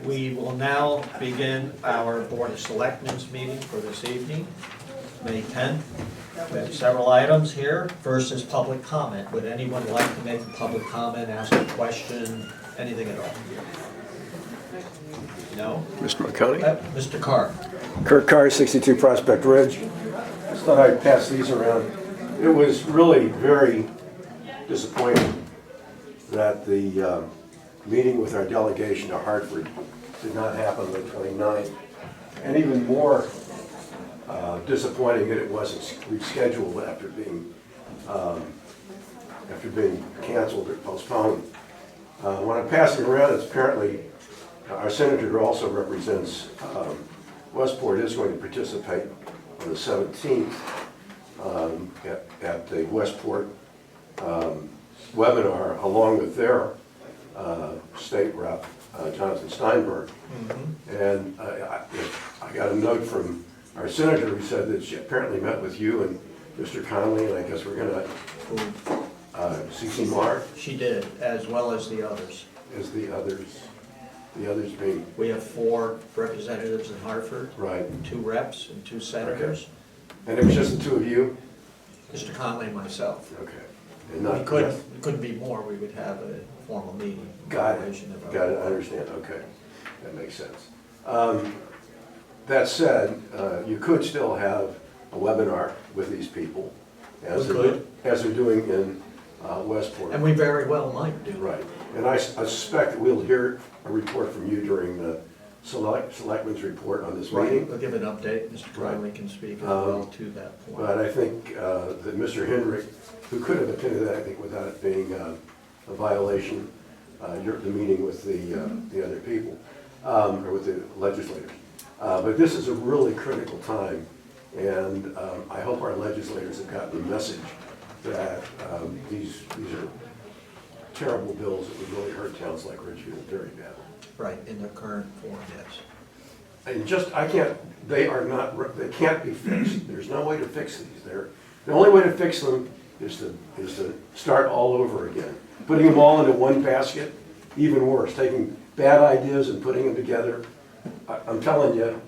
We will now begin our Board of Selectmen's meeting for this evening, May 10th. We have several items here. First is public comment. Would anyone like to make a public comment, ask a question, anything at all? No? Mr. Marconi? Mr. Carr. Kurt Carr, 62 Prospect Ridge. Just thought I'd pass these around. It was really very disappointing that the meeting with our delegation to Hartford did not happen on the 29th. And even more disappointing that it wasn't rescheduled after being canceled or postponed. When I'm passing around, it's apparently our senator who also represents Westport is going to participate on the 17th at the Westport webinar along with their state rep, Jonathan Steinberg. And I got a note from our senator who said that she apparently met with you and Mr. Connelly, and I guess we're going to CC Marr. She did, as well as the others. As the others being? We have 4 representatives in Hartford. Right. 2 reps and 2 senators. Okay. And it was just the 2 of you? Mr. Connelly and myself. Okay. And not We couldn't be more, we would have a formal meeting. Got it, I understand, okay. That makes sense. That said, you could still have a webinar with these people, as they're doing in Westport. And we very well might do. Right, and I suspect that we'll hear a report from you during the Selectmen's report on this Right, meeting. we'll give an update, Mr. Connelly can speak as well to that point. But I think that Mr. Hendrick, who could have attended that, I think without it being a violation, the meeting with the other people, or with the legislators. But this is a really critical time, and I hope our legislators have gotten the message that these are terrible bills that would really hurt towns like Ridgefield very badly. Right, in their current form, yes. And they can't be fixed. There's no way to fix these. The only way to fix them is to start all over again. Putting them all into one basket, even worse. Taking bad ideas and putting them together. I'm telling you,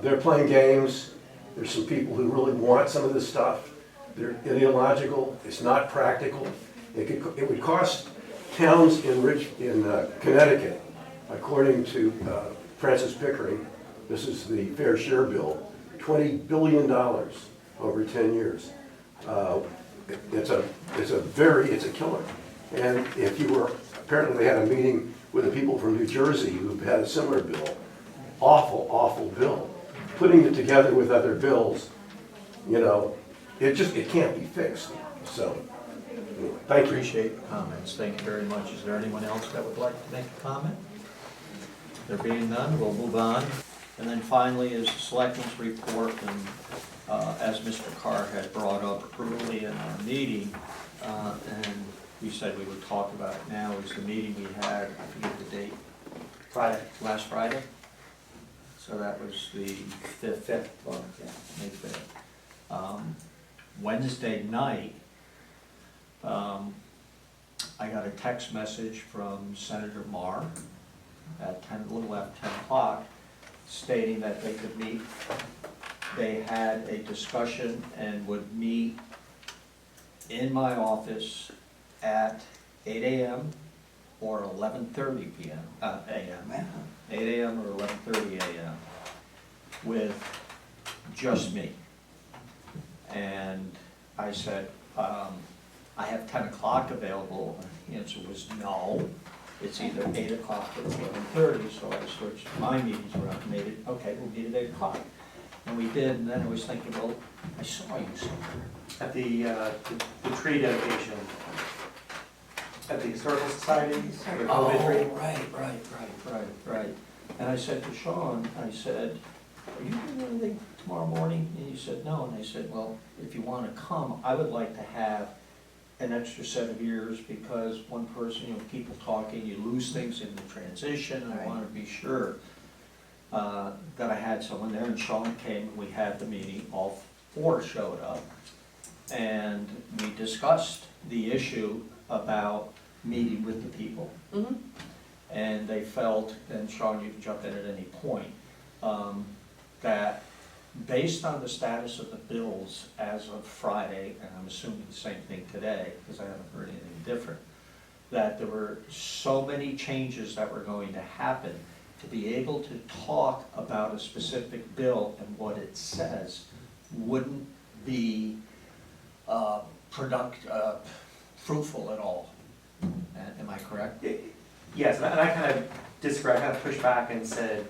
they're playing games. There's some people who really want some of this stuff. They're ideological. It's not practical. It would cost towns in Connecticut, according to Francis Pickering, this is the fair share bill, $20 billion over 10 years. It's a killer. And if you were, apparently they had a meeting with the people from New Jersey who had a similar bill. Awful, awful bill. Putting it together with other bills, it can't be fixed. So, anyway, thank you. Appreciate your comments, thank you very much. Is there anyone else that would like to make a comment? There being none, we'll move on. And then finally is the Selectmen's report, and as Mr. Carr had brought up early in our meeting, and we said we would talk about it now, is the meeting we had, I forget the date, last Friday? So that was the 5th, well, yeah, May 5th. Wednesday night, I got a text message from Senator Marr at a little after 10 o'clock, stating that they could meet. They had a discussion and would meet in my office at 8 a.m. or 11:30 p.m. a.m. 8 a.m. or 11:30 a.m. with just me. And I said, I have 10 o'clock available. The answer was no. It's either 8 o'clock or 11:30, so I switched my meetings around and made it, okay, we'll meet at 8 o'clock. And we did, and then I was thinking, well, I saw you somewhere. At the tree dedication, at the Historical Society. Right. And I said to Sean, I said, are you doing anything tomorrow morning? And he said, no. And I said, well, if you want to come, I would like to have an extra set of ears, because one person, people talking, you lose things in the transition, and I want to be sure that I had someone there. And Sean came, we had the meeting, all 4 showed up, and we discussed the issue about meeting with the people. And they felt, and Sean, you can jump in at any point, that based on the status of the bills as of Friday, and I'm assuming the same thing today, because I haven't heard anything different, that there were so many changes that were going to happen, to be able to talk about a specific bill and what it says wouldn't be fruitful at all. Am I correct? Yes, and I kind of disagree, I kind of pushed back and said,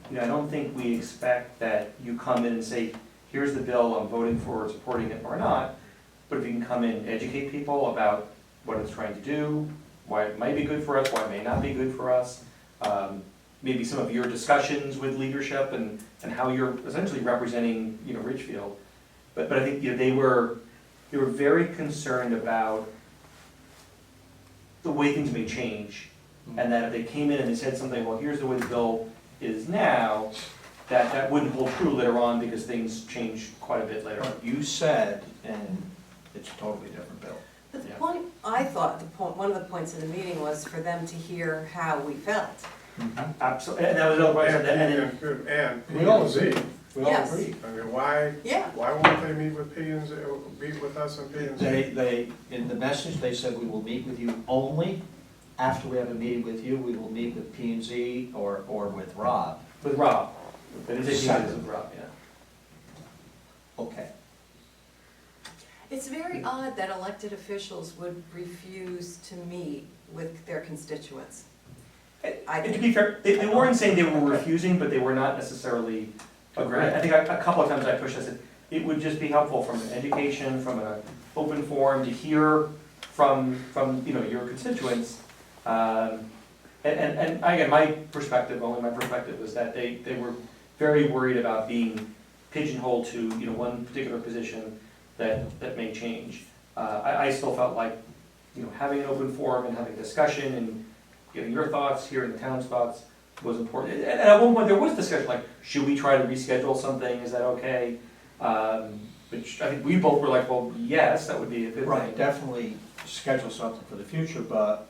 you know, I don't think we expect that you come in and say, here's the bill, I'm voting for, supporting it or not, but if you can come in and educate people about what it's trying to do, why it might be good for us, why it may not be good for us, maybe some of your discussions with leadership and how you're essentially representing, you know, Ridgefield. But I think, you know, they were very concerned about the way things may change, and that if they came in and they said something, well, here's the way the bill is now, that wouldn't hold true later on because things change quite a bit later. You said, and it's a totally different bill. But the Yeah. point, I thought, one of the points of the meeting was for them to hear how we felt. Absolutely, and that was another question, And We all P and Z. agree. We all Yes. agree. I mean, why Yeah. won't they meet with P and Z, meet with us and P and Z? They, in the message, they said, we will meet with you only after we have a meeting with you. We will meet with P and Z or with Rob. with Rob, but it's with Rob, yeah. Okay. It's very odd that elected officials would refuse to meet with their constituents. And to be fair, they weren't saying they were refusing, but they were not necessarily agreeing. I think a couple of times I pushed, I said, it would just be helpful from an education, from an open forum, to hear from you know, your constituents. And again, my perspective, only my perspective, was that they were very worried about being pigeonholed to, you know, one particular position that may change. I still felt like, you know, having an open forum and having discussion and getting your thoughts, hearing the town's thoughts was important. And at one point there was discussion, like, should we try to reschedule something, is that okay? Which I think we both were like, well, yes, that would be a good thing. Right, definitely schedule something for the future, but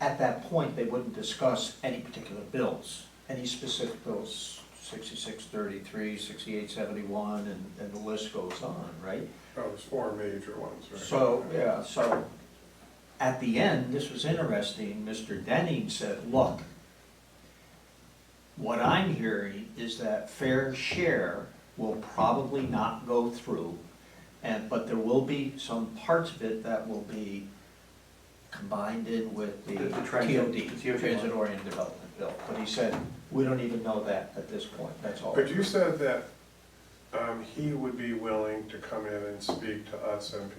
at that point, they wouldn't discuss any particular bills, any specific bills, 6633, 6871, and the list goes on, right? Oh, there's 4 major ones, right? So, yeah, so at the end, this was interesting, Mr. Denning said, look, what I'm hearing is that fair share will probably not go through, but there will be some parts of it that will be combined in with the The transit- the TOD. Transit-Oriented Development Bill. But he said, we don't even know that at this point, that's all. But you said that he would be willing to come in and speak to us and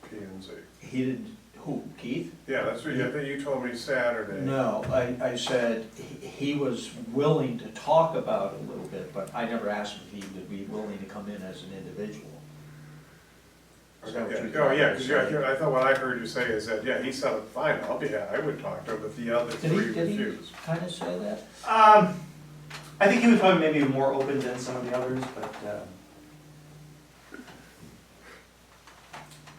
P and Z. He didn't, who, Keith? Yeah, that's what, I think you told me Saturday. No, I said he was willing to talk about it a little bit, but I never asked him if he would be willing to come in as an individual. Is that what you Oh, yeah, thought? because I thought what I heard you say is that, yeah, he said, fine, I would talk to him, but the other Did three he refused. kind of say that? I think he was probably maybe more open than some of the others, but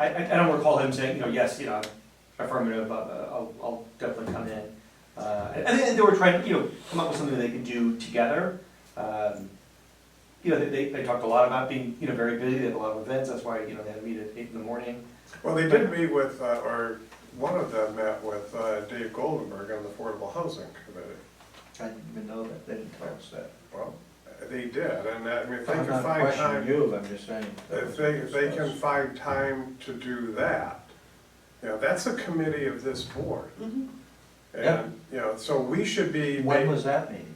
I don't recall him saying, you know, yes, you know, affirmative, I'll definitely come in. I think they were trying to, you know, come up with something they could do together. You know, they talked a lot about being, you know, very busy, they had a lot of events, that's why, you know, they had to meet at 8 in the morning. Well, they did meet with, or one of them met with Dave Goldenberg on the Affordable Housing Committee. I didn't even know that, they didn't tell us that. Well, they did, and I mean, if they I'm can not find questioning time, you, I'm just saying. that if was they can discussed. find time to do that, you know, that's a committee of this board. Yeah. And, you know, so we should be. When was that meeting?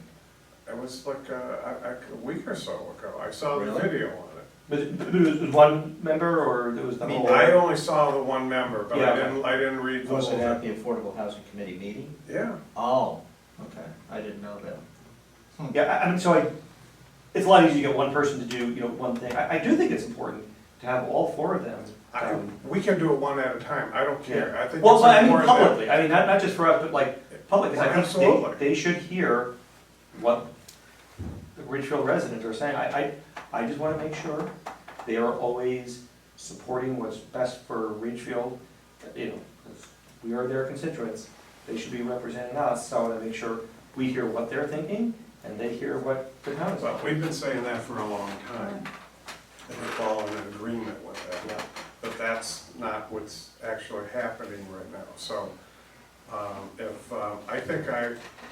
It was like a week or so ago, I saw the Really? video on it. But it was one member, or there was the whole? I only saw the one member, but Yeah. I didn't read the whole Was it at thing. the Affordable Housing Committee meeting? Yeah, Oh, okay, I didn't know that. Yeah, I mean, so it's a lot easier to get one person to do, you know, one thing. I do think it's important to have all 4 of them. we can do it one at a time, I don't care, I think Well, it's but I mean important that- publicly, I mean, not just for us, but like public, because I think Absolutely. they should hear what the Ridgefield residents are saying. I just want to make sure they are always supporting what's best for Ridgefield, you know, 'cause we are their constituents. they should be representing us, so I wanna make sure we hear what they're thinking, and they hear what the town is Well, thinking. we've been saying that for a long time, and we're all in agreement with that. Yeah. But that's not what's actually happening right now. So,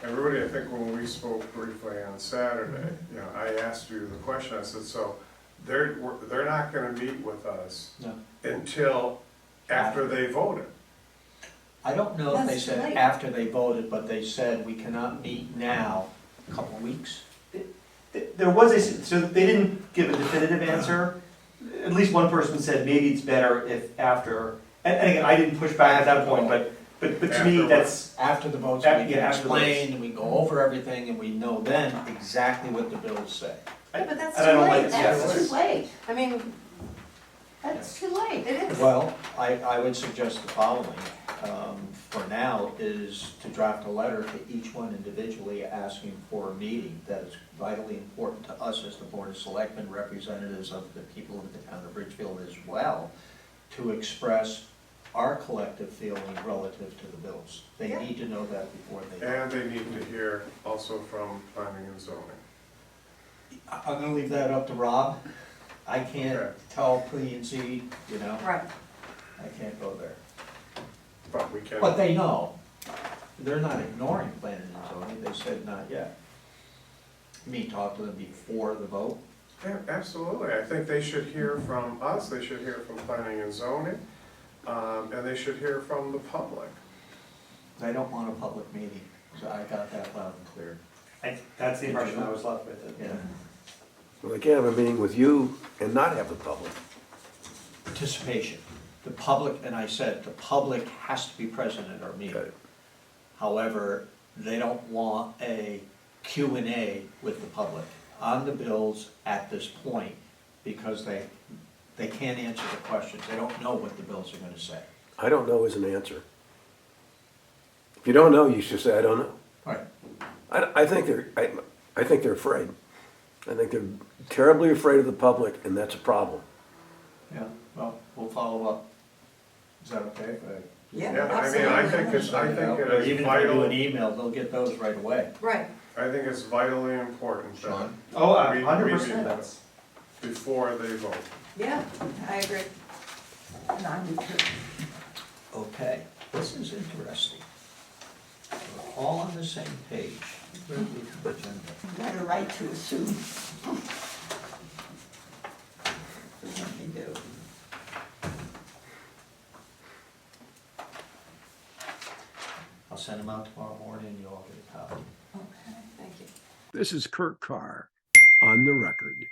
and Rudy, I think when we spoke briefly on Saturday, you know, I asked you the question, I said, so they're not gonna meet with us No. until after they voted. I don't know if they That's said late. after they voted, but they said we cannot meet now, a couple of weeks. There was a, so they didn't give a definitive answer. At least one person said maybe it's better if after, and again, I didn't push back at that point, but to me, After that's, After the votes, After- we yeah, can after the votes. explain, and we go over everything, and we know then exactly what the bills say. Yeah, but that's and I don't too like late. it, yeah, That's too late. I mean, That's too late. it is. Well, I would suggest the following, for now, is to draft a letter to each one individually asking for a meeting that is vitally important to us as the Board of Selectmen, representatives of the people of the town of Ridgefield as well, to express our collective feeling relative to the bills. They Yeah. need to know that before they. And they need to hear also from planning and zoning. I'm gonna leave that up to Rob. I can't Okay. tell P and Z, you know, Right. I can't go there. But we can. But they know. They're not ignoring planning and zoning, they said not yet. Me talk to them before the vote. Yeah, absolutely. I think they should hear from us, they should hear from planning and zoning, and they should hear from the public. They don't want a public meeting, so I got that loud and clear. that's the impression I was left with. Yeah. Well, they can't have a meeting with you and not have the public. Participation. The public, and I said, the public has to be present at our meeting. Okay. However, they don't want a Q&A with the public on the bills at this point because they can't answer the questions. They don't know what the bills are gonna say. I don't know is an answer. If you don't know, you should say, I don't know. Right. I think they're afraid. I think they're terribly afraid of the public, and that's a problem. Yeah, well, we'll follow up. Is that okay? If I- Yeah, Yeah, I mean, I think it's, I think it Or is even if I do vital, an email, they'll get those right away. Right. I think it's vitally important that Sean? Oh, We- 100%, we- that's, before they vote. Yeah, I agree. And I do too. Okay, this is interesting. We're all on the same page. Where did we come agenda? You got a right to assume. Let me do. I'll send them out tomorrow morning, and you all get a copy. Okay. Thank you. This is Kurt Carr, on the record.